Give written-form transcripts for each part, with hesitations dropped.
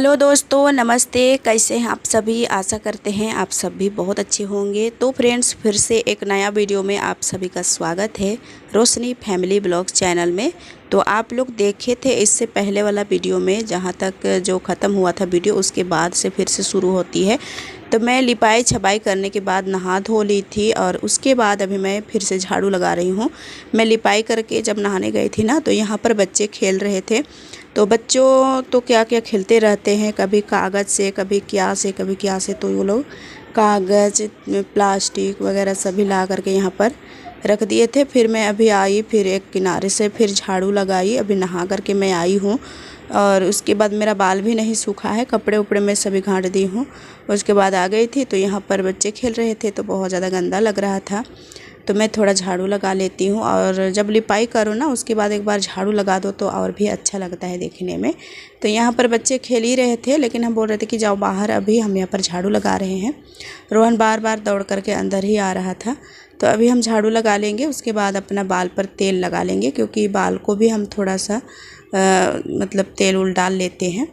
Hello दोस्तों, नमस्ते। कैसे हैं आप सभी? आशा करते हैं आप सभी बहुत अच्छे होंगे। तो फ्रेंड्स, फिर से एक नया वीडियो में आप सभी का स्वागत है रोशनी फैमिली ब्लॉग्स चैनल में। तो आप लोग देखे थे इससे पहले वाला वीडियो में, जहां तक जो ख़त्म हुआ था वीडियो, उसके बाद से फिर से शुरू होती है। तो मैं लिपाई छपाई करने के बाद नहा धो ली थी और उसके बाद अभी मैं फिर से झाड़ू लगा रही हूँ। मैं लिपाई करके जब नहाने गई थी ना, तो यहाँ पर बच्चे खेल रहे थे। तो बच्चों तो क्या क्या खेलते रहते हैं, कभी कागज़ से, कभी क्या से, कभी क्या से। तो वो लोग कागज़, प्लास्टिक वगैरह सभी ला करके यहाँ पर रख दिए थे। फिर मैं अभी आई, फिर एक किनारे से फिर झाड़ू लगाई। अभी नहा करके मैं आई हूँ और उसके बाद मेरा बाल भी नहीं सूखा है, कपड़े उपड़े मैं सभी घाट दी हूँ। उसके बाद आ गई थी तो यहाँ पर बच्चे खेल रहे थे, तो बहुत ज़्यादा गंदा लग रहा था। तो मैं थोड़ा झाड़ू लगा लेती हूँ, और जब लिपाई करो ना उसके बाद एक बार झाड़ू लगा दो तो और भी अच्छा लगता है देखने में। तो यहाँ पर बच्चे खेल ही रहे थे, लेकिन हम बोल रहे थे कि जाओ बाहर, अभी हम यहाँ पर झाड़ू लगा रहे हैं। रोहन बार बार दौड़ करके अंदर ही आ रहा था। तो अभी हम झाड़ू लगा लेंगे, उसके बाद अपना बाल पर तेल लगा लेंगे, क्योंकि बाल को भी हम थोड़ा सा मतलब तेल उल डाल लेते हैं।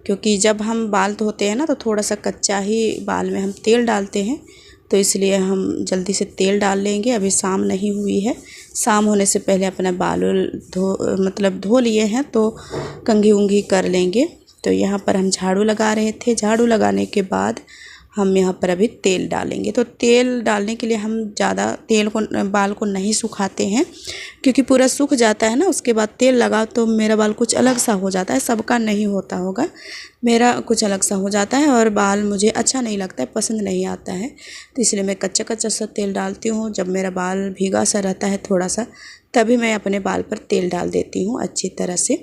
क्योंकि जब हम बाल धोते हैं ना, तो थोड़ा सा कच्चा ही बाल में हम तेल डालते हैं, तो इसलिए हम जल्दी से तेल डाल लेंगे। अभी शाम नहीं हुई है, शाम होने से पहले अपना बाल धो लिए हैं, तो कंघी उंघी कर लेंगे। तो यहाँ पर हम झाड़ू लगा रहे थे। झाड़ू लगाने के बाद हम यहाँ पर अभी तेल डालेंगे। तो तेल डालने के लिए हम ज़्यादा तेल को, बाल को नहीं सुखाते हैं, क्योंकि पूरा सूख जाता है ना, उसके बाद तेल लगाओ तो मेरा बाल कुछ अलग सा हो जाता है। सबका नहीं होता होगा, मेरा कुछ अलग सा हो जाता है और बाल मुझे अच्छा नहीं लगता है, पसंद नहीं आता है। तो इसलिए मैं कच्चा कच्चा सा तेल डालती हूँ। जब मेरा बाल भीगा सा रहता है थोड़ा सा, तभी मैं अपने बाल पर तेल डाल देती हूँ अच्छी तरह से।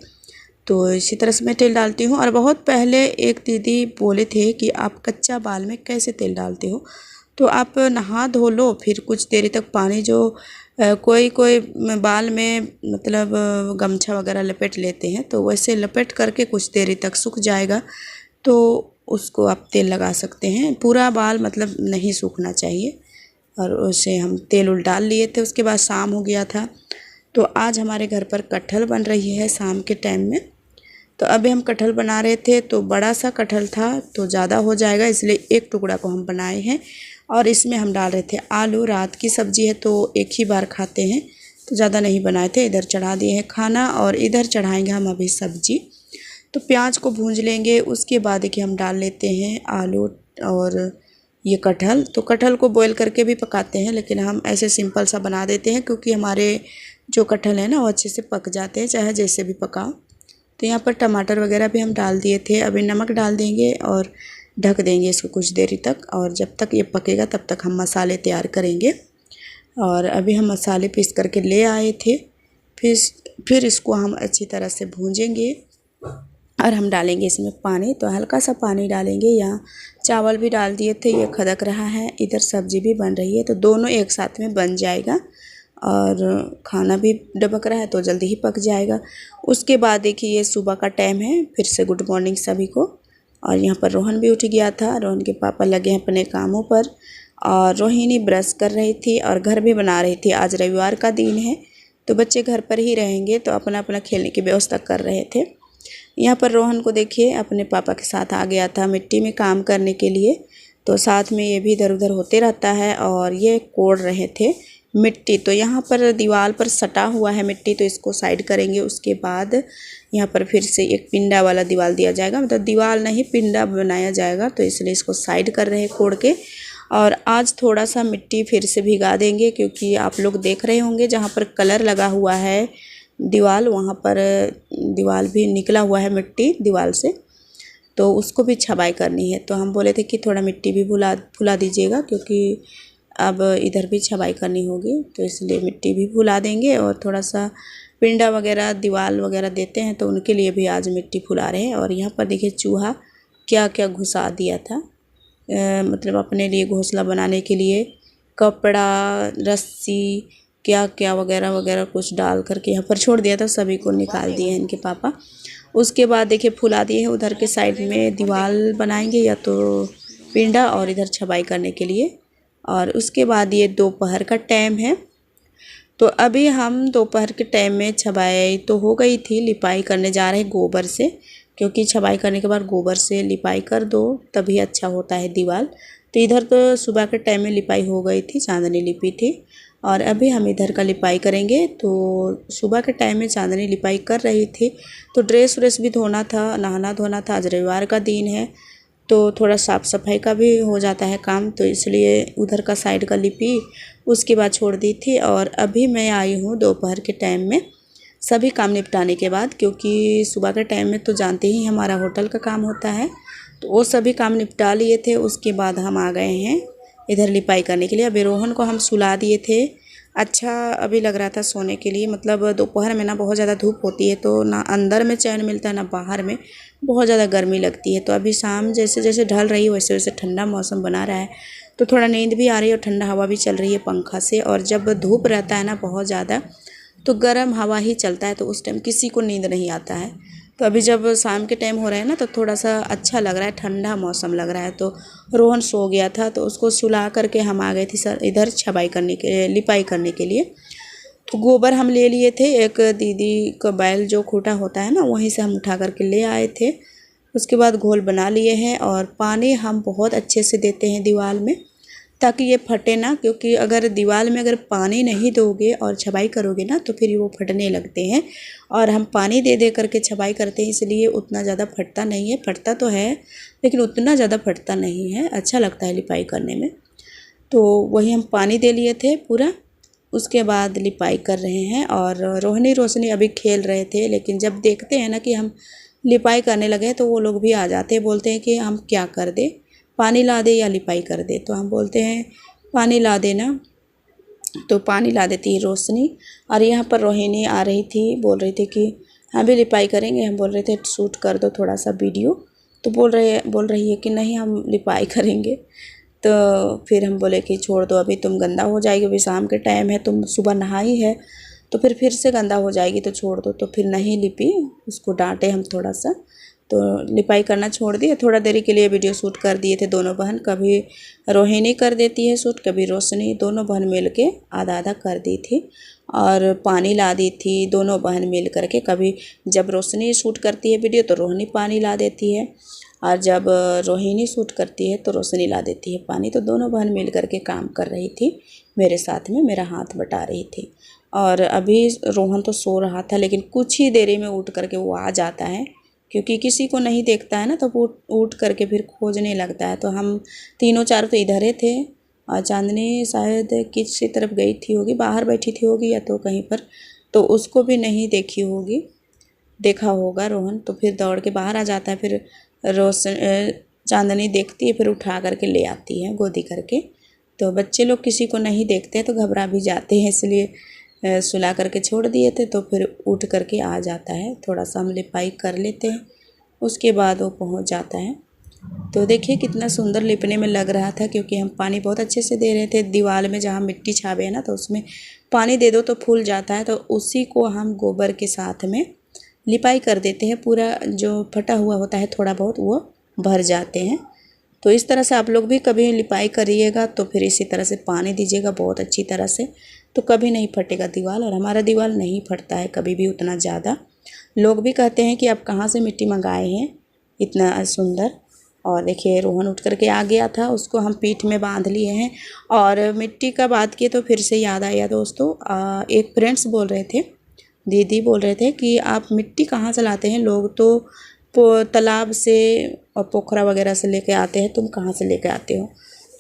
तो इसी तरह से मैं तेल डालती हूँ। और बहुत पहले एक दीदी बोले थे कि आप कच्चा बाल में कैसे तेल डालते हो? तो आप नहा धो लो, फिर कुछ देर तक पानी जो कोई कोई बाल में मतलब गमछा वगैरह लपेट लेते हैं, तो वैसे लपेट करके कुछ देर तक सूख जाएगा, तो उसको आप तेल लगा सकते हैं। पूरा बाल मतलब नहीं सूखना चाहिए। और उसे हम तेल उल डाल लिए थे। उसके बाद शाम हो गया था, तो आज हमारे घर पर कटहल बन रही है शाम के टाइम में। तो अभी हम कटहल बना रहे थे, तो बड़ा सा कटहल था तो ज़्यादा हो जाएगा, इसलिए एक टुकड़ा को हम बनाए हैं। और इसमें हम डाल रहे थे आलू। रात की सब्ज़ी है तो एक ही बार खाते हैं, तो ज़्यादा नहीं बनाए थे। इधर चढ़ा दिए हैं खाना और इधर चढ़ाएंगे हम अभी सब्ज़ी। तो प्याज को भूंज लेंगे, उसके बाद देखिए हम डाल लेते हैं आलू और ये कटहल। तो कटहल को बॉईल करके भी पकाते हैं, लेकिन हम ऐसे सिंपल सा बना देते हैं, क्योंकि हमारे जो कटहल है ना वो अच्छे से पक जाते हैं, चाहे जैसे भी पकाओ। तो यहाँ पर टमाटर वगैरह भी हम डाल दिए थे। अभी नमक डाल देंगे और ढक देंगे इसको कुछ देरी तक, और जब तक ये पकेगा तब तक हम मसाले तैयार करेंगे। और अभी हम मसाले पीस करके ले आए थे। फिर इसको हम अच्छी तरह से भूंजेंगे और हम डालेंगे इसमें पानी। तो हल्का सा पानी डालेंगे। यहाँ चावल भी डाल दिए थे, ये खदक रहा है, इधर सब्ज़ी भी बन रही है, तो दोनों एक साथ में बन जाएगा। और खाना भी डबक रहा है तो जल्दी ही पक जाएगा। उसके बाद देखिए ये सुबह का टाइम है। फिर से गुड मॉर्निंग सभी को। और यहाँ पर रोहन भी उठ गया था। रोहन के पापा लगे हैं अपने कामों पर, और रोहिणी ब्रश कर रही थी और घर भी बना रही थी। आज रविवार का दिन है, तो बच्चे घर पर ही रहेंगे, तो अपना अपना खेलने की व्यवस्था कर रहे थे। यहाँ पर रोहन को देखिए अपने पापा के साथ आ गया था मिट्टी में काम करने के लिए, तो साथ में ये भी इधर उधर होते रहता है। और ये कोड़ रहे थे मिट्टी। तो यहाँ पर दीवार पर सटा हुआ है मिट्टी, तो इसको साइड करेंगे। उसके बाद यहाँ पर फिर से एक पिंडा वाला दीवार दिया जाएगा, मतलब दीवार नहीं पिंडा बनाया जाएगा, तो इसलिए इसको साइड कर रहे हैं कोड़ के। और आज थोड़ा सा मिट्टी फिर से भिगा देंगे, क्योंकि आप लोग देख रहे होंगे जहाँ पर कलर लगा हुआ है दीवार, वहाँ पर दीवार भी निकला हुआ है मिट्टी दीवार से, तो उसको भी छबाई करनी है। तो हम बोले थे कि थोड़ा मिट्टी भी फुला दीजिएगा, क्योंकि अब इधर भी छबाई करनी होगी, तो इसलिए मिट्टी भी फुला देंगे। और थोड़ा सा पिंडा वगैरह दीवार वगैरह देते हैं, तो उनके लिए भी आज मिट्टी फुला रहे हैं। और यहाँ पर देखिए चूहा क्या क्या घुसा दिया था, मतलब अपने लिए घोंसला बनाने के लिए कपड़ा, रस्सी, क्या क्या वगैरह वगैरह कुछ डाल करके यहाँ पर छोड़ दिया था। सभी को निकाल दिए हैं इनके पापा। उसके बाद देखिए फुला दिए हैं। उधर के साइड में दीवार बनाएंगे या तो पिंडा, और इधर छबाई करने के लिए। और उसके बाद ये दोपहर का टाइम है, तो अभी हम दोपहर के टाइम में छबाई तो हो गई थी, लिपाई करने जा रहे हैं गोबर से। क्योंकि छपाई करने के बाद गोबर से लिपाई कर दो तभी अच्छा होता है दीवार। तो इधर तो सुबह के टाइम में लिपाई हो गई थी, चांदनी लिपी थी और अभी हम इधर का लिपाई करेंगे। तो सुबह के टाइम में चांदनी लिपाई कर रही थी, तो ड्रेस व्रेस भी धोना था, नहाना धोना था। आज रविवार का दिन है तो थोड़ा साफ़ सफाई का भी हो जाता है काम, तो इसलिए उधर का साइड का लिपी उसके बाद छोड़ दी थी। और अभी मैं आई हूँ दोपहर के टाइम में सभी काम निपटाने के बाद, क्योंकि सुबह के टाइम में तो जानते ही हमारा होटल का काम होता है, तो वो सभी काम निपटा लिए थे। उसके बाद हम आ गए हैं इधर लिपाई करने के लिए। अभी रोहन को हम सुला दिए थे, अच्छा अभी लग रहा था सोने के लिए। मतलब दोपहर में ना बहुत ज़्यादा धूप होती है तो ना अंदर में चैन मिलता है ना बाहर में, बहुत ज़्यादा गर्मी लगती है। तो अभी शाम जैसे जैसे ढल रही है वैसे वैसे ठंडा मौसम बना रहा है, तो थोड़ा नींद भी आ रही है और ठंडा हवा भी चल रही है पंखा से। और जब धूप रहता है ना बहुत ज़्यादा तो गर्म हवा ही चलता है, तो उस टाइम किसी को नींद नहीं आता है। तो अभी जब शाम के टाइम हो रहा है ना तो थोड़ा सा अच्छा लग रहा है, ठंडा मौसम लग रहा है। तो रोहन सो गया था तो उसको सुला करके हम आ गए थे सर इधर छपाई करने के लिपाई करने के लिए। तो गोबर हम ले लिए थे, एक दीदी का बैल जो खूटा होता है ना वहीं से हम उठा करके ले आए थे। उसके बाद घोल बना लिए हैं और पानी हम बहुत अच्छे से देते हैं दीवार में ताकि ये फटे ना, क्योंकि अगर दीवार में अगर पानी नहीं दोगे और छपाई करोगे ना तो फिर वो फटने लगते हैं। और हम पानी दे दे करके छपाई करते हैं इसलिए उतना ज़्यादा फटता नहीं है, फटता तो है लेकिन उतना ज़्यादा फटता नहीं है, अच्छा लगता है लिपाई करने में। तो वही हम पानी दे लिए थे पूरा, उसके बाद लिपाई कर रहे हैं। और रोहनी रोशनी अभी खेल रहे थे, लेकिन जब देखते हैं ना कि हम लिपाई करने लगे तो वो लोग भी आ जाते हैं, बोलते हैं कि हम क्या कर दें, पानी ला दे या लिपाई कर दे। तो हम बोलते हैं पानी ला देना, तो पानी ला देती है रोशनी। और यहाँ पर रोहिणी आ रही थी, बोल रही थी कि हम भी लिपाई करेंगे। हम बोल रहे थे शूट कर दो थोड़ा सा वीडियो, तो बोल रही है कि नहीं हम लिपाई करेंगे। तो फिर हम बोले कि छोड़ दो, अभी तुम गंदा हो जाएगी, अभी शाम के टाइम है, तुम सुबह नहाई है तो फिर से गंदा हो जाएगी, तो छोड़ दो। तो फिर नहीं लिपी, उसको डांटे हम थोड़ा सा, तो लिपाई करना छोड़ दिए। थोड़ा देरी के लिए वीडियो शूट कर दिए थे दोनों बहन, कभी रोहिणी कर देती है शूट, कभी रोशनी, दोनों बहन मिल के आधा आधा कर दी थी। और पानी ला दी थी दोनों बहन मिल करके, कभी जब रोशनी शूट करती है वीडियो तो रोहिणी पानी ला देती है, और जब रोहिणी शूट करती है तो रोशनी ला देती है पानी। तो दोनों बहन मिल करके काम कर रही थी, मेरे साथ में मेरा हाथ बटा रही थी। और अभी रोहन तो सो रहा था, लेकिन कुछ ही देरी में उठ करके वो आ जाता है, क्योंकि किसी को नहीं देखता है ना तो वो उठ करके फिर खोजने लगता है। तो हम तीनों चारों तो इधर ही थे, और चांदनी शायद किसी तरफ गई थी होगी, बाहर बैठी थी होगी या तो कहीं पर, तो उसको भी नहीं देखी होगी, देखा होगा रोहन, तो फिर दौड़ के बाहर आ जाता है। फिर चांदनी देखती है, फिर उठा करके ले आती है गोदी करके। तो बच्चे लोग किसी को नहीं देखते हैं तो घबरा भी जाते हैं, इसलिए सुला करके छोड़ दिए थे। तो फिर उठ करके आ जाता है, थोड़ा सा हम लिपाई कर लेते हैं, उसके बाद वो पहुंच जाता है। तो देखिए कितना सुंदर लिपने में लग रहा था, क्योंकि हम पानी बहुत अच्छे से दे रहे थे। दीवार में जहाँ मिट्टी छावे है ना तो उसमें पानी दे दो तो फूल जाता है, तो उसी को हम गोबर के साथ में लिपाई कर देते हैं। पूरा जो फटा हुआ होता है थोड़ा बहुत वो भर जाते हैं। तो इस तरह से आप लोग भी कभी लिपाई करिएगा तो फिर इसी तरह से पानी दीजिएगा बहुत अच्छी तरह से, तो कभी नहीं फटेगा दीवार। और हमारा दीवार नहीं फटता है कभी भी उतना ज़्यादा। लोग भी कहते हैं कि आप कहाँ से मिट्टी मंगाए हैं इतना सुंदर। और देखिए रोहन उठ करके आ गया था, उसको हम पीठ में बांध लिए हैं। और मिट्टी का बात किए तो फिर से याद आया दोस्तों, एक फ्रेंड्स बोल रहे थे, दीदी बोल रहे थे कि आप मिट्टी कहाँ से लाते हैं, लोग तो तालाब से और पोखरा वगैरह से लेके आते हैं, तुम कहाँ से लेके आते हो।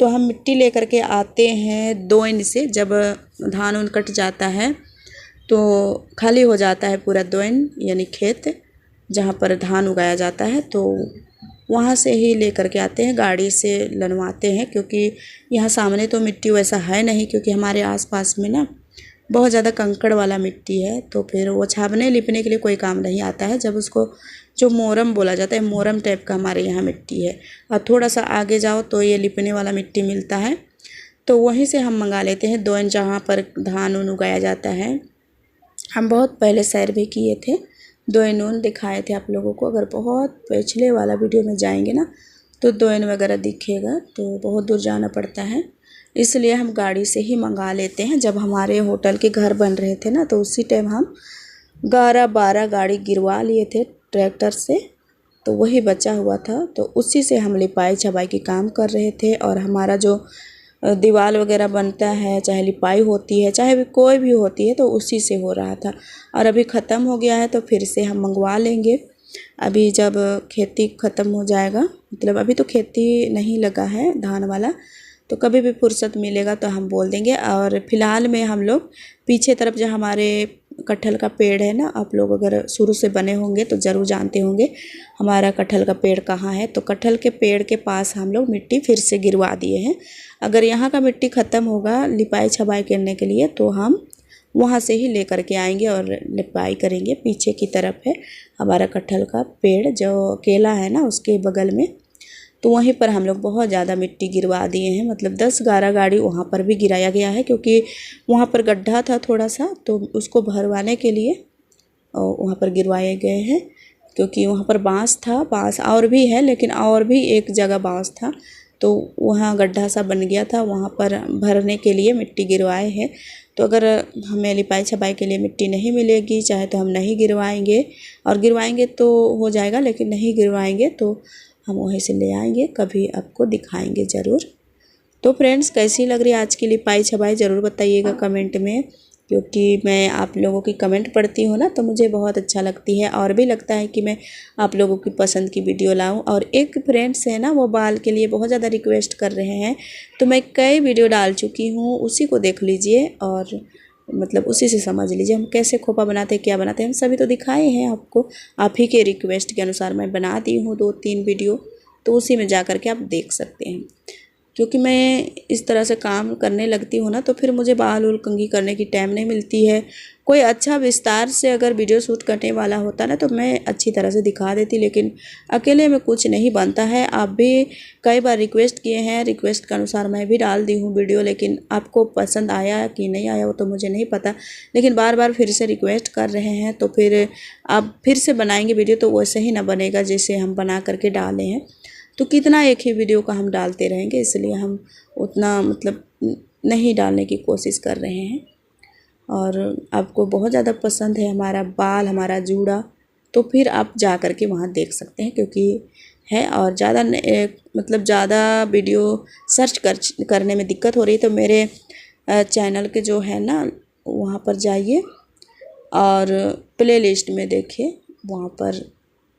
तो हम मिट्टी लेकर के आते हैं दोइन से, जब धान उन कट जाता है तो खाली हो जाता है पूरा दोइन, यानी खेत जहाँ पर धान उगाया जाता है, तो वहाँ से ही ले करके आते हैं, गाड़ी से लनवाते हैं। क्योंकि यहाँ सामने तो मिट्टी वैसा है नहीं, क्योंकि हमारे आसपास में ना बहुत ज़्यादा कंकड़ वाला मिट्टी है, तो फिर वो छापने लिपने के लिए कोई काम नहीं आता है। जब उसको जो मोरम बोला जाता है, मोरम टाइप का हमारे यहाँ मिट्टी है, और थोड़ा सा आगे जाओ तो ये लिपने वाला मिट्टी मिलता है, तो वहीं से हम मंगा लेते हैं दोइन, जहाँ पर धान उन उगाया जाता है। हम बहुत पहले सैर भी किए थे, दोइन उन दिखाए थे आप लोगों को। अगर बहुत पिछले वाला वीडियो में जाएंगे ना तो दोइन वगैरह दिखेगा, तो बहुत दूर जाना पड़ता है, इसलिए हम गाड़ी से ही मंगा लेते हैं। जब हमारे होटल के घर बन रहे थे ना तो उसी टाइम हम 11-12 गाड़ी गिरवा लिए थे ट्रैक्टर से, तो वही बचा हुआ था, तो उसी से हम लिपाई छपाई की काम कर रहे थे। और हमारा जो दीवार वगैरह बनता है, चाहे लिपाई होती है, चाहे भी कोई भी होती है, तो उसी से हो रहा था। और अभी ख़त्म हो गया है तो फिर से हम मंगवा लेंगे। अभी जब खेती ख़त्म हो जाएगा, मतलब अभी तो खेती नहीं लगा है धान वाला, तो कभी भी फुर्सत मिलेगा तो हम बोल देंगे। और फ़िलहाल में हम लोग पीछे तरफ जो हमारे कटहल का पेड़ है ना, आप लोग अगर शुरू से बने होंगे तो ज़रूर जानते होंगे हमारा कटहल का पेड़ कहाँ है। तो कटहल के पेड़ के पास हम लोग मिट्टी फिर से गिरवा दिए हैं। अगर यहाँ का मिट्टी ख़त्म होगा लिपाई छपाई करने के लिए तो हम वहाँ से ही ले करके आएंगे और लिपाई करेंगे। पीछे की तरफ है हमारा कटहल का पेड़, जो केला है ना उसके बगल में, तो वहीं पर हम लोग बहुत ज़्यादा मिट्टी गिरवा दिए हैं। मतलब 10-11 गाड़ी वहाँ पर भी गिराया गया है, क्योंकि वहाँ पर गड्ढा था थोड़ा सा, तो उसको भरवाने के लिए वहाँ पर गिरवाए गए हैं। क्योंकि वहाँ पर बांस था, बांस और भी है लेकिन और भी एक जगह बांस था, तो वहाँ गड्ढा सा बन गया था, वहाँ पर भरने के लिए मिट्टी गिरवाए हैं। तो अगर हमें लिपाई छपाई के लिए मिट्टी नहीं मिलेगी, चाहे तो हम नहीं गिरवाएंगे, और गिरवाएंगे तो हो जाएगा, लेकिन नहीं गिरवाएंगे तो हम वहीं से ले आएंगे, कभी आपको दिखाएंगे ज़रूर। तो फ्रेंड्स, कैसी लग रही है आज की लिपाई छपाई ज़रूर बताइएगा कमेंट में, क्योंकि मैं आप लोगों की कमेंट पढ़ती हूँ ना तो मुझे बहुत अच्छा लगती है, और भी लगता है कि मैं आप लोगों की पसंद की वीडियो लाऊं। और एक फ्रेंड्स है ना, वो बाल के लिए बहुत ज़्यादा रिक्वेस्ट कर रहे हैं, तो मैं कई वीडियो डाल चुकी हूँ, उसी को देख लीजिए और मतलब उसी से समझ लीजिए हम कैसे खोपा बनाते हैं, क्या बनाते हैं, हम सभी तो दिखाए हैं आपको। आप ही के रिक्वेस्ट के अनुसार मैं बना दी हूँ 2-3 वीडियो, तो उसी में जा कर के आप देख सकते हैं। क्योंकि मैं इस तरह से काम करने लगती हूँ ना, तो फिर मुझे बाल उल कंघी करने की टाइम नहीं मिलती है। कोई अच्छा विस्तार से अगर वीडियो शूट करने वाला होता ना तो मैं अच्छी तरह से दिखा देती, लेकिन अकेले में कुछ नहीं बनता है। आप भी कई बार रिक्वेस्ट किए हैं, रिक्वेस्ट के अनुसार मैं भी डाल दी हूँ वीडियो, लेकिन आपको पसंद आया कि नहीं आया वो तो मुझे नहीं पता। लेकिन बार बार फिर से रिक्वेस्ट कर रहे हैं, तो फिर आप फिर से बनाएंगे वीडियो तो वैसे ही ना बनेगा जैसे हम बना करके डाले हैं। तो कितना एक ही वीडियो का हम डालते रहेंगे, इसलिए हम उतना मतलब नहीं डालने की कोशिश कर रहे हैं। और आपको बहुत ज़्यादा पसंद है हमारा बाल, हमारा जूड़ा, तो फिर आप जा कर के वहाँ देख सकते हैं, क्योंकि है। और ज़्यादा मतलब ज़्यादा वीडियो सर्च करने में दिक्कत हो रही है तो मेरे चैनल के जो है ना वहाँ पर जाइए और प्ले लिस्ट में देखिए, वहाँ पर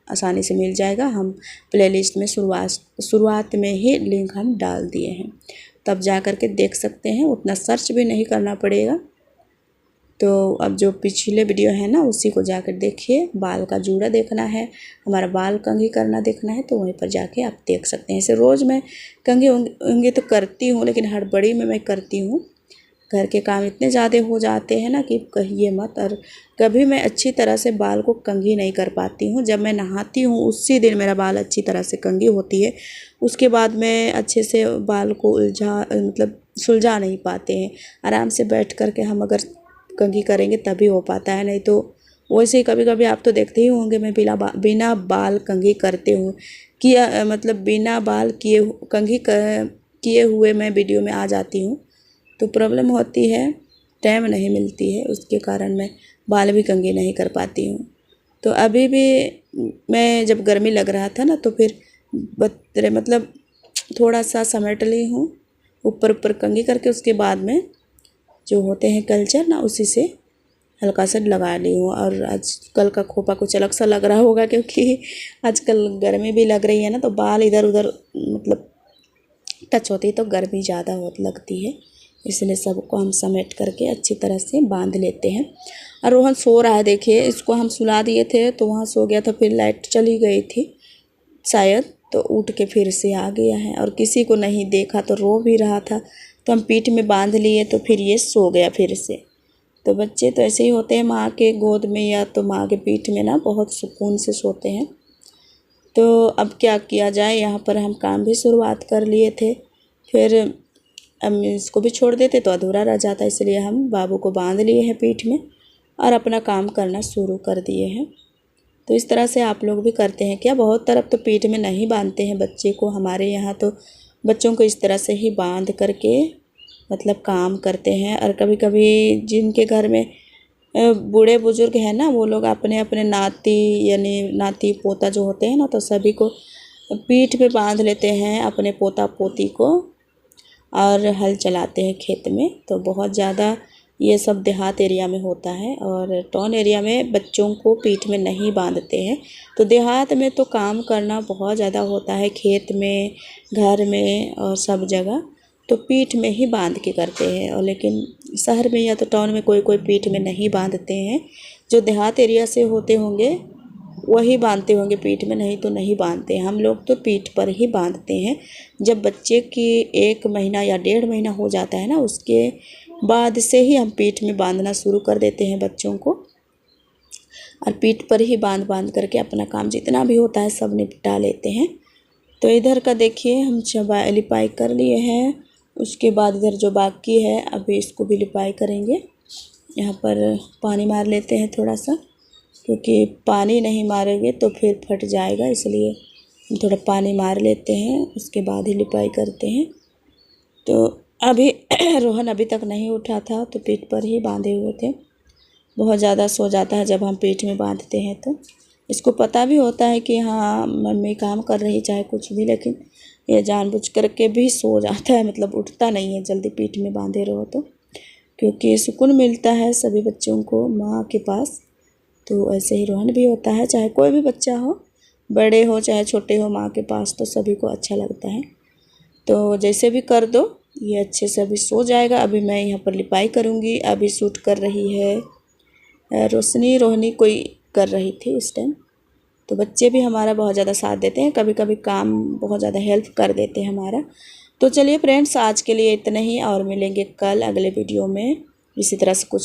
आसानी से मिल जाएगा। हम प्लेलिस्ट में शुरुआत में ही लिंक हम डाल दिए हैं, तब जा कर के देख सकते हैं, उतना सर्च भी नहीं करना पड़ेगा। तो अब जो पिछले वीडियो है ना उसी को जाकर देखिए। बाल का जूड़ा देखना है, हमारा बाल कंघी करना देखना है, तो वहीं पर जाके आप देख सकते हैं। ऐसे रोज़ मैं कंघी उंगी तो करती हूँ, लेकिन हड़बड़ी में मैं करती हूँ, घर के काम इतने ज़्यादा हो जाते हैं ना कि कहिए मत। और कभी मैं अच्छी तरह से बाल को कंघी नहीं कर पाती हूँ। जब मैं नहाती हूँ उसी दिन मेरा बाल अच्छी तरह से कंघी होती है, उसके बाद मैं अच्छे से बाल को मतलब सुलझा नहीं पाते हैं। आराम से बैठ कर के हम अगर कंघी करेंगे तभी हो पाता है, नहीं तो वैसे ही कभी कभी आप तो देखते ही होंगे मैं बिना बाल कंघी करते हुए किया, मतलब बिना बाल किए कंघी किए हुए मैं वीडियो में आ जाती हूँ। तो प्रॉब्लम होती है, टाइम नहीं मिलती है, उसके कारण मैं बाल भी कंघी नहीं कर पाती हूँ। तो अभी भी मैं जब गर्मी लग रहा था ना तो फिर मतलब थोड़ा सा समेट ली हूँ, ऊपर ऊपर कंघी करके, उसके बाद में जो होते हैं कल्चर ना उसी से हल्का सा लगा ली हूँ। और आजकल का खोपा कुछ अलग सा लग रहा होगा, क्योंकि आजकल गर्मी भी लग रही है ना, तो बाल इधर उधर मतलब टच होती है तो गर्मी ज़्यादा लगती है, इसलिए सबको हम समेट करके अच्छी तरह से बांध लेते हैं। और रोहन सो रहा है, देखिए इसको हम सुला दिए थे तो वहाँ सो गया था, फिर लाइट चली गई थी शायद, तो उठ के फिर से आ गया है। और किसी को नहीं देखा तो रो भी रहा था, तो हम पीठ में बांध लिए तो फिर ये सो गया फिर से। तो बच्चे तो ऐसे ही होते हैं, माँ के गोद में या तो माँ के पीठ में ना बहुत सुकून से सोते हैं। तो अब क्या किया जाए, यहाँ पर हम काम भी शुरुआत कर लिए थे, फिर हम इसको भी छोड़ देते तो अधूरा रह जाता, इसलिए हम बाबू को बांध लिए हैं पीठ में और अपना काम करना शुरू कर दिए हैं। तो इस तरह से आप लोग भी करते हैं क्या? बहुत तरफ तो पीठ में नहीं बांधते हैं बच्चे को, हमारे यहाँ तो बच्चों को इस तरह से ही बांध करके मतलब काम करते हैं। और कभी कभी जिनके घर में बूढ़े बुजुर्ग हैं ना, वो लोग अपने अपने नाती यानी नाती पोता जो होते हैं ना, तो सभी को पीठ पे बांध लेते हैं अपने पोता पोती को और हल चलाते हैं खेत में। तो बहुत ज़्यादा ये सब देहात एरिया में होता है और टाउन एरिया में बच्चों को पीठ में नहीं बांधते हैं। तो देहात में तो काम करना बहुत ज़्यादा होता है, खेत में, घर में और सब जगह तो पीठ में ही बांध के करते हैं। और लेकिन शहर में या तो टाउन में कोई कोई पीठ में नहीं बांधते हैं। जो देहात एरिया से होते होंगे वही बांधते होंगे पीठ में, नहीं तो नहीं बांधते। हम लोग तो पीठ पर ही बांधते हैं। जब बच्चे की 1 महीना या 1.5 महीना हो जाता है ना, उसके बाद से ही हम पीठ में बांधना शुरू कर देते हैं बच्चों को। और पीठ पर ही बांध बांध करके अपना काम जितना भी होता है सब निपटा लेते हैं। तो इधर का देखिए हम लिपाई कर लिए हैं। उसके बाद इधर जो बाकी है अभी इसको भी लिपाई करेंगे। यहाँ पर पानी मार लेते हैं थोड़ा सा, क्योंकि पानी नहीं मारेंगे तो फिर फट जाएगा, इसलिए थोड़ा पानी मार लेते हैं, उसके बाद ही लिपाई करते हैं। तो अभी रोहन अभी तक नहीं उठा था तो पीठ पर ही बांधे हुए थे। बहुत ज़्यादा सो जाता है जब हम पीठ में बांधते हैं। तो इसको पता भी होता है कि हाँ मम्मी काम कर रही चाहे कुछ भी, लेकिन ये जानबूझ करके भी सो जाता है, मतलब उठता नहीं है जल्दी पीठ में बांधे रहो तो, क्योंकि सुकून मिलता है सभी बच्चों को माँ के पास। तो ऐसे ही रोहन भी होता है, चाहे कोई भी बच्चा हो, बड़े हो चाहे छोटे हो, माँ के पास तो सभी को अच्छा लगता है। तो जैसे भी कर दो, ये अच्छे से अभी सो जाएगा। अभी मैं यहाँ पर लिपाई करूँगी। अभी शूट कर रही है रोहनी कोई कर रही थी इस टाइम। तो बच्चे भी हमारा बहुत ज़्यादा साथ देते हैं, कभी कभी काम बहुत ज़्यादा हेल्प कर देते हैं हमारा। तो चलिए फ्रेंड्स, आज के लिए इतना ही और मिलेंगे कल अगले वीडियो में इसी तरह से कुछ